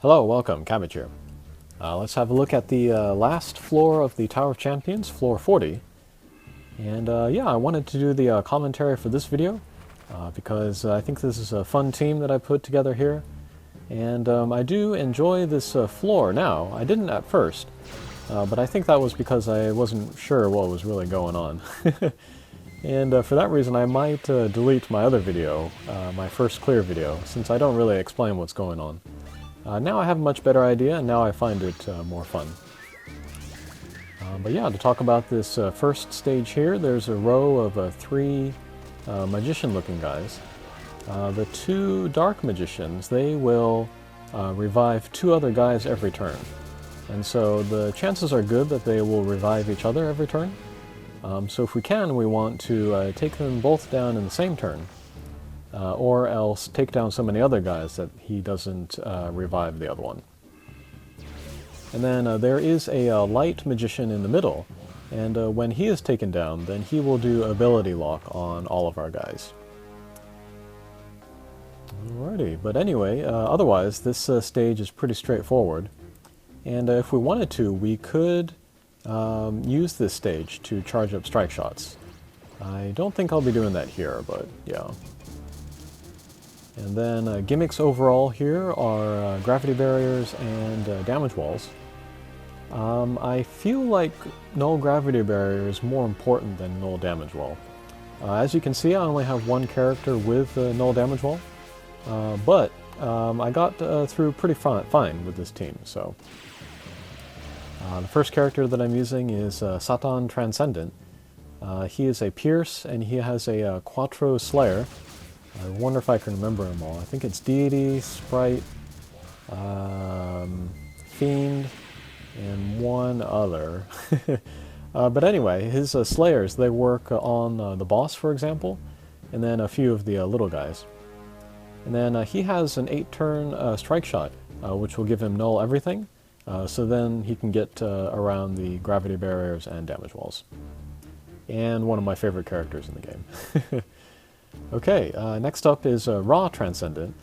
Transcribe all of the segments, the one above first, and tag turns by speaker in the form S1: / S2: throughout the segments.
S1: Hello, welcome, Cabbage here. Let's have a look at the last floor of the Tower of Champions, floor 40. And yeah, I wanted to do the commentary for this video because I think this is a fun team that I put together here. And I do enjoy this floor now. I didn't at first, but I think that was because I wasn't sure what was really going on. And for that reason, I might delete my other video, my first clear video, since I don't really explain what's going on. Now I have a much better idea, and now I find it more fun. But yeah, to talk about this first stage here, there's a row of three magician-looking guys. The two dark magicians, they will revive two other guys every turn. And so the chances are good that they will revive each other every turn. So if we can, we want to take them both down in the same turn. Or else take down so many other guys that he doesn't revive the other one. And then there is a light magician in the middle, and when he is taken down, then he will do ability lock on all of our guys. Alrighty, but anyway, otherwise this stage is pretty straightforward, and if we wanted to, we could use this stage to charge up strike shots. I don't think I'll be doing that here, but yeah. And then gimmicks overall here are gravity barriers and damage walls. I feel like null gravity barrier is more important than null damage wall. As you can see, I only have one character with null damage wall, but I got through pretty fine with this team. So the first character that I'm using is Satan Transcendent. He is a Pierce, and he has a Quattro Slayer. I wonder if I can remember them all. I think it's Deity, Sprite, Fiend, and one other. But anyway, his Slayers, they work on the boss, for example, and then a few of the little guys. And then he has an 8-turn strike shot, which will give him null everything, so then he can get around the gravity barriers and damage walls. And one of my favorite characters in the game. Okay, next up is Ra Transcendent.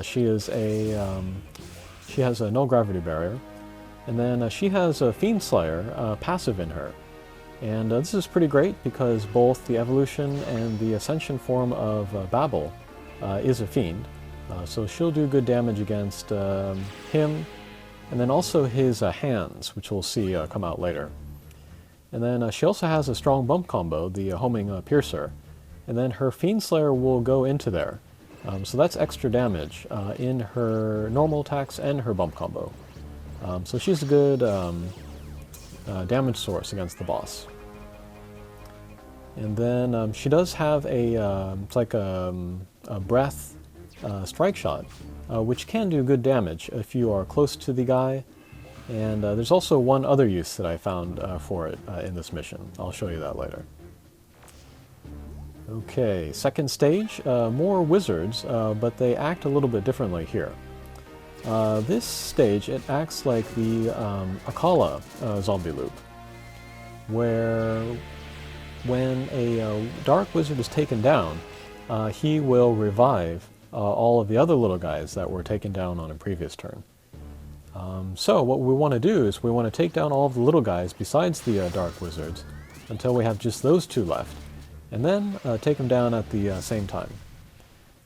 S1: She has a null gravity barrier, and then she has a Fiend Slayer passive in her. And this is pretty great because both the evolution and the ascension form of Babel is a Fiend. So she'll do good damage against him, and then also his hands, which we'll see come out later. And then she also has a strong bump combo, the Homing Piercer. And then her Fiend Slayer will go into there. So that's extra damage in her normal attacks and her bump combo. So she's a good damage source against the boss. And then she does have it's like a breath strike shot, which can do good damage if you are close to the guy. And there's also one other use that I found for it in this mission. I'll show you that later. Okay, second stage, more wizards, but they act a little bit differently here. This stage, it acts like the Akala zombie loop, where when a dark wizard is taken down, he will revive all of the other little guys that were taken down on a previous turn. So what we want to do is we want to take down all of the little guys besides the dark wizards until we have just those two left. And then take them down at the same time.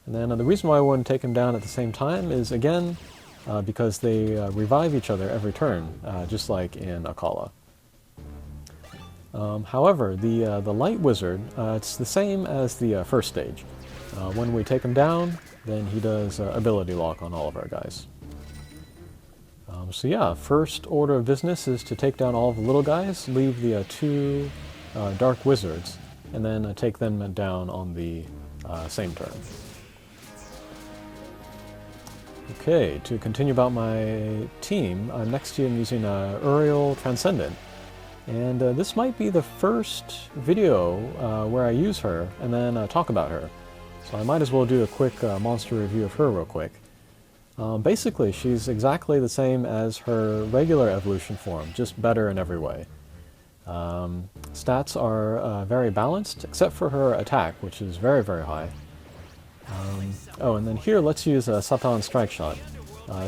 S1: And then the reason why I want to take them down at the same time is, again, because they revive each other every turn, just like in Akala. However, the light wizard, it's the same as the first stage. When we take him down, then he does ability lock on all of our guys. So yeah, first order of business is to take down all of the little guys, leave the two dark wizards, and then take them down on the same turn. Okay, to continue about my team, next to I'm using Uriel Transcendent. And this might be the first video where I use her and then talk about her. So I might as well do a quick monster review of her real quick. Basically, she's exactly the same as her regular evolution form, just better in every way. Stats are very balanced, except for her attack, which is very, very high. Oh, and then here let's use a Satan Strike Shot.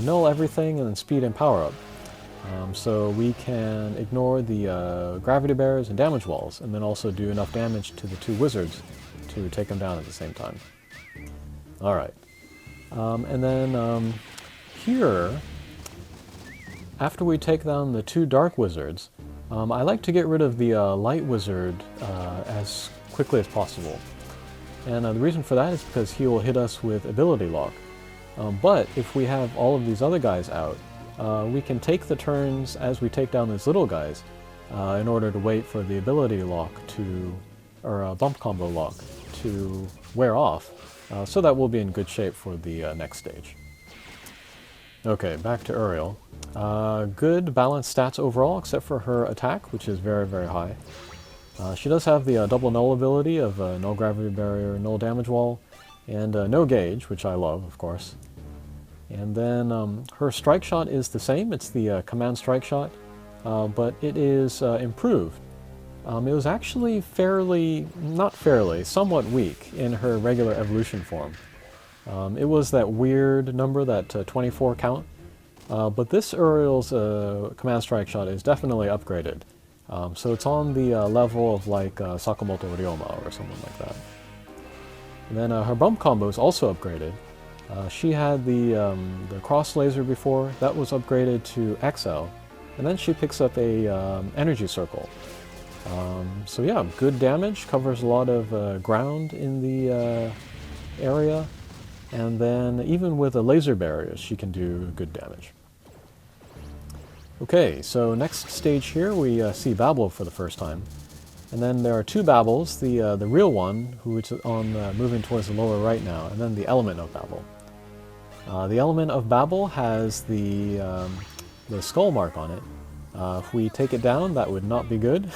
S1: null everything, and then speed and power up. So we can ignore the gravity barriers and damage walls, and then also do enough damage to the two wizards to take them down at the same time. Alright. And then here, after we take down the two dark wizards, I like to get rid of the light wizard as quickly as possible. And the reason for that is because he will hit us with ability lock. But if we have all of these other guys out, we can take the turns as we take down these little guys in order to wait for the ability lock to, or bump combo lock to wear off, so that we'll be in good shape for the next stage. Okay, back to Uriel. Good balanced stats overall, except for her attack, which is very, very high. She does have the double null ability of null gravity barrier, null damage wall, and no gauge, which I love, of course. And then her strike shot is the same. It's the command strike shot, but it is improved. It was actually somewhat weak in her regular evolution form. It was that weird number, that 24 count, but this Uriel's command strike shot is definitely upgraded. So it's on the level of like Sakamoto Ryoma or something like that. And then her bump combo is also upgraded. She had the cross laser before, that was upgraded to XL, and then she picks up a energy circle. So yeah, good damage, covers a lot of ground in the area, and then even with the laser barriers she can do good damage. Okay, so next stage here we see Babel for the first time. And then there are two Babels, the real one, which is on moving towards the lower right now, and then the element of Babel. The element of Babel has the skull mark on it. If we take it down, that would not be good.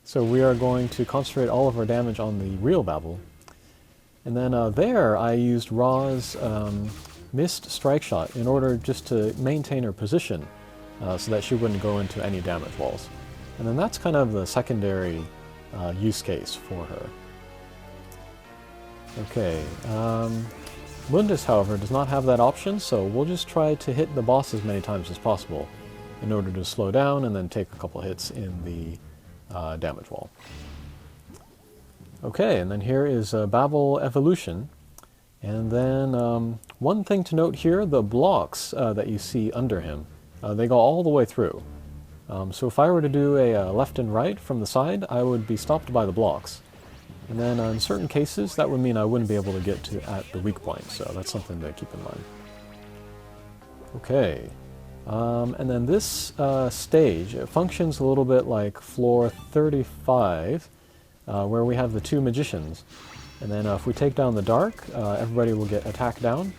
S1: So we are going to concentrate all of our damage on the real Babel. And then there I used Ra's missed strike shot in order just to maintain her position so that she wouldn't go into any damage walls. And then that's kind of the secondary use case for her. Okay, Mundus, however, does not have that option, so we'll just try to hit the boss as many times as possible in order to slow down and then take a couple hits in the damage wall. Okay, and then here is Babel Evolution. And then one thing to note here, the blocks that you see under him, they go all the way through. So if I were to do a left and right from the side, I would be stopped by the blocks. And then in certain cases, that would mean I wouldn't be able to get to at the weak point, so that's something to keep in mind. Okay, and then this stage, it functions a little bit like floor 35, where we have the two magicians. And then if we take down the dark, everybody will get attack down.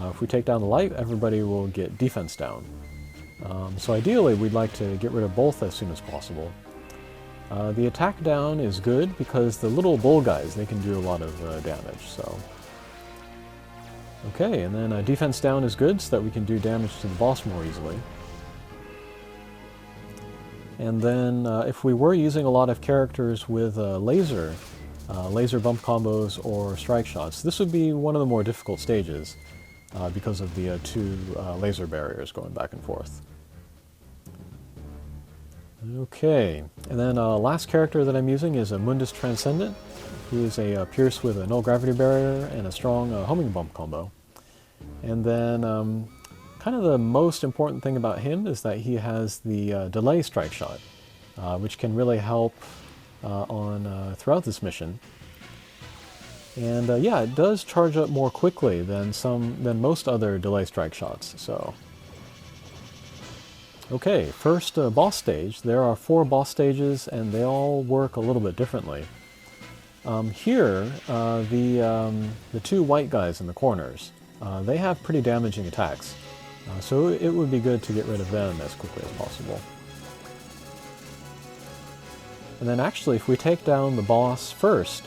S1: If we take down the light, everybody will get defense down. So ideally, we'd like to get rid of both as soon as possible. The attack down is good because the little bull guys, they can do a lot of damage, so... Okay, and then defense down is good so that we can do damage to the boss more easily. And then if we were using a lot of characters with laser bump combos or strike shots, this would be one of the more difficult stages because of the two laser barriers going back and forth. Okay, and then last character that I'm using is a Mundus Transcendent. He is a Pierce with a null gravity barrier and a strong homing bump combo. And then kind of the most important thing about him is that he has the delay strike shot, which can really help throughout this mission. And yeah, it does charge up more quickly than most other delay strike shots, so... Okay, first boss stage. There are 4 boss stages, and they all work a little bit differently. Here, the two white guys in the corners, they have pretty damaging attacks, so it would be good to get rid of them as quickly as possible. And then actually, if we take down the boss first,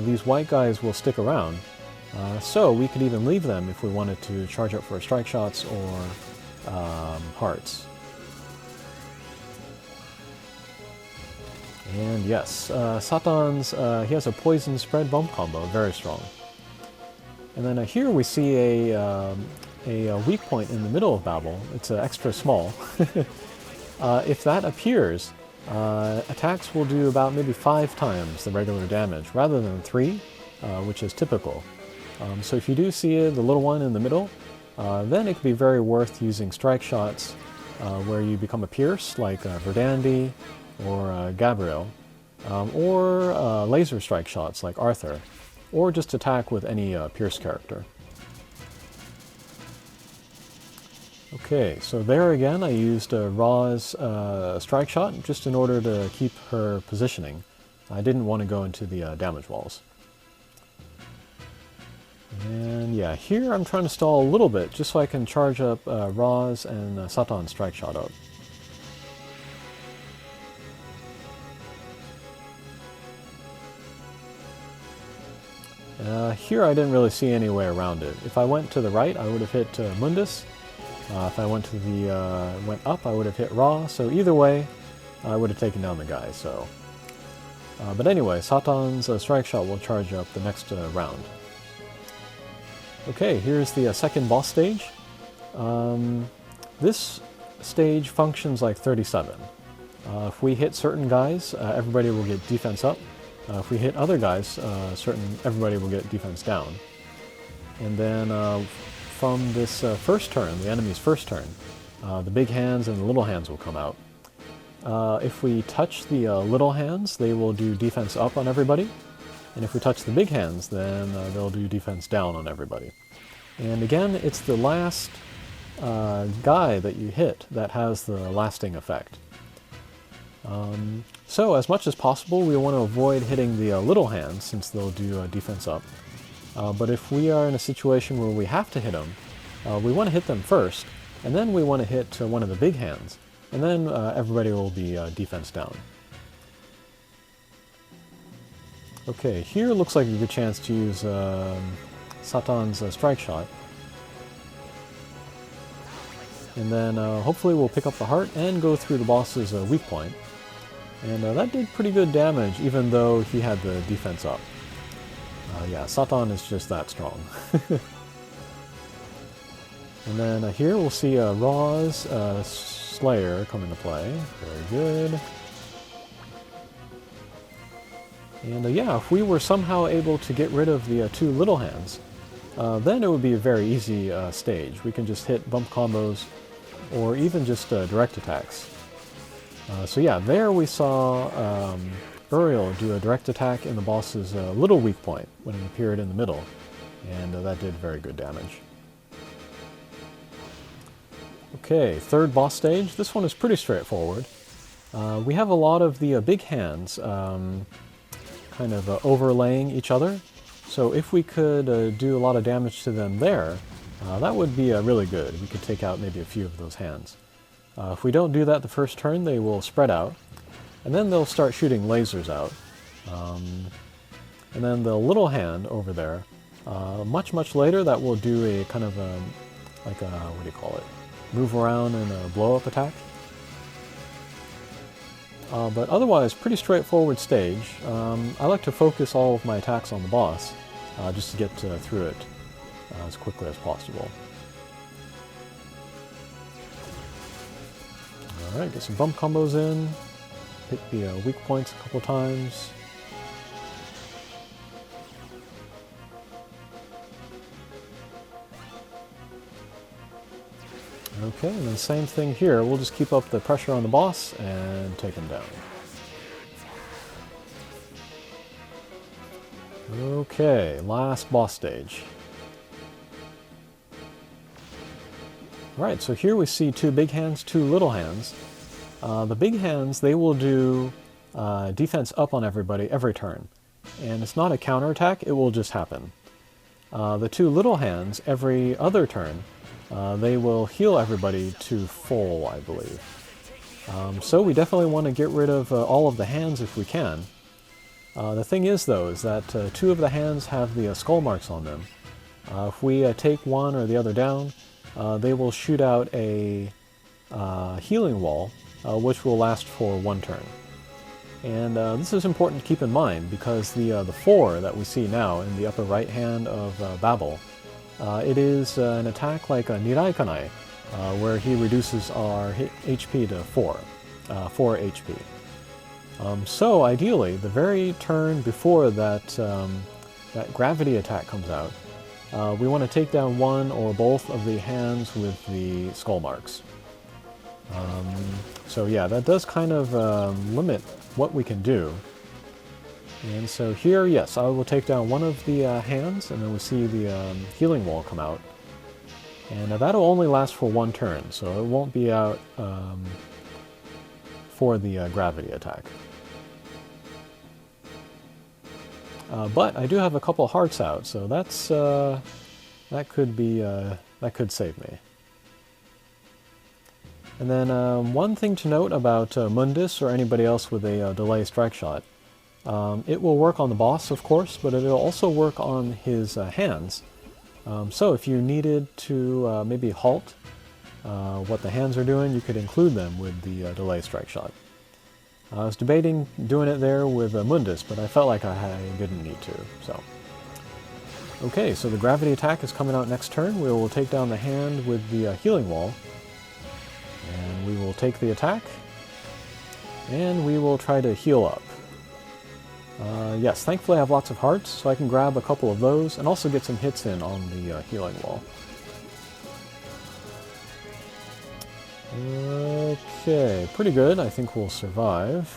S1: these white guys will stick around, so we could even leave them if we wanted to charge up for strike shots or hearts. And yes, Satan's, he has a poison spread bump combo, very strong. And then here we see a a weak point in the middle of Babel, it's extra small. If that appears, attacks will do about maybe 5 times the regular damage rather than 3, which is typical. So if you do see the little one in the middle, then it could be very worth using strike shots where you become a Pierce, like Verdandi or Gabriel, or laser strike shots like Arthur, or just attack with any Pierce character. Okay, so there again I used Ra's strike shot just in order to keep her positioning. I didn't want to go into the damage walls. And yeah, here I'm trying to stall a little bit just so I can charge up Ra's and Satan's strike shot up. Here I didn't really see any way around it. If I went to the right, I would have hit Mundus. If I went up, I would have hit Ra. So either way, I would have taken down the guy. So, but anyway, Satan's strike shot will charge up the next round. Okay, here's the second boss stage. This stage functions like 37. If we hit certain guys, everybody will get defense up. If we hit other guys, everybody will get defense down. And then from this first turn, the enemy's first turn, the big hands and the little hands will come out. If we touch the little hands, they will do defense up on everybody. And if we touch the big hands, then they'll do defense down on everybody. And again, it's the last guy that you hit that has the lasting effect. So as much as possible, we want to avoid hitting the little hands since they'll do defense up. But if we are in a situation where we have to hit them, we want to hit them first, and then we want to hit one of the big hands, and then everybody will be defense down. Okay, here looks like a good chance to use Satan's strike shot. And then hopefully we'll pick up the heart and go through the boss's weak point. And that did pretty good damage, even though he had the defense up. Yeah, Satan is just that strong. And then here we'll see Ra's Slayer come into play. Very good. And yeah, if we were somehow able to get rid of the 2 little hands, then it would be a very easy stage. We can just hit bump combos, or even just direct attacks. So yeah, there we saw Uriel do a direct attack in the boss's little weak point when he appeared in the middle, and that did very good damage. Okay, third boss stage. This one is pretty straightforward. We have a lot of the big hands kind of overlaying each other, so if we could do a lot of damage to them there, that would be really good. We could take out maybe a few of those hands. If we don't do that the first turn, they will spread out, and then they'll start shooting lasers out. And then the little hand over there, much later, that will do a kind of like a, what do you call it? Move around and a blow-up attack. But otherwise, pretty straightforward stage. I like to focus all of my attacks on the boss, just to get through it as quickly as possible. Alright, get some bump combos in, hit the weak points a couple times. Okay, and then same thing here. We'll just keep up the pressure on the boss and take him down. Okay, last boss stage. Alright, so here we see 2 big hands, 2 little hands. The big hands, they will do defense up on everybody every turn. And it's not a counterattack, it will just happen. The 2 little hands, every other turn, they will heal everybody to full, I believe. So we definitely want to get rid of all of the hands if we can. The thing is, though, is that 2 of the hands have the skull marks on them. If we take one or the other down, they will shoot out a healing wall, which will last for 1 turn. And this is important to keep in mind, because the 4 that we see now in the upper right hand of Babel, It is an attack like a Nirai Kanai, where he reduces our HP to 4 HP. So ideally, the very turn before that, that gravity attack comes out, we want to take down one or both of the hands with the skull marks. So yeah, that does kind of limit what we can do. And so here, yes, I will take down one of the hands, and then we see the healing wall come out. And that'll only last for one turn, so it won't be out for the gravity attack. But I do have a couple hearts out, so that's that could be that could save me. And then one thing to note about Mundus or anybody else with a delay strike shot, it will work on the boss, of course, but it'll also work on his hands. So if you needed to maybe halt what the hands are doing, you could include them with the delay strike shot. I was debating doing it there with Mundus, but I felt like I didn't need to, so. Okay, so the gravity attack is coming out next turn. We will take down the hand with the healing wall. And we will take the attack. And we will try to heal up. Yes, thankfully I have lots of hearts, so I can grab a couple of those and also get some hits in on the healing wall. Okay, pretty good. I think we'll survive.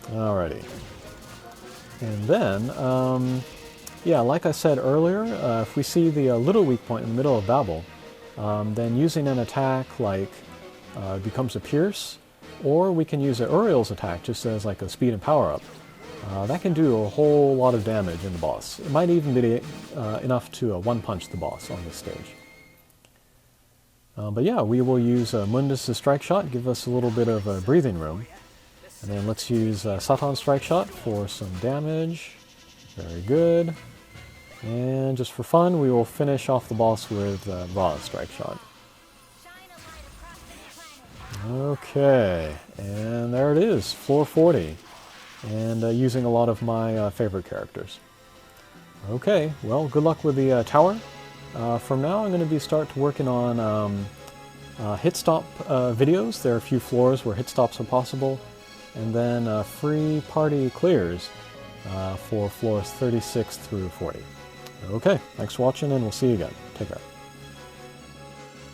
S1: Alrighty. And then, yeah, like I said earlier, if we see the little weak point in the middle of Babel, then using an attack like becomes a Pierce, or we can use an Uriel's attack just as like a speed and power up. That can do a whole lot of damage in the boss. It might even be enough to one-punch the boss on this stage. But yeah, we will use Mundus' Strike Shot, give us a little bit of breathing room. And then let's use Satan's Strike Shot for some damage. Very good. And just for fun, we will finish off the boss with Ra's Strike Shot. Okay, and there it is, floor 40. And using a lot of my favorite characters. Okay, well, good luck with the tower. From now, I'm going to start working on hit stop videos. There are a few floors where hit stops are possible. And then free party clears for floors 36 through 40. Okay, thanks for watching, and we'll see you again. Take care.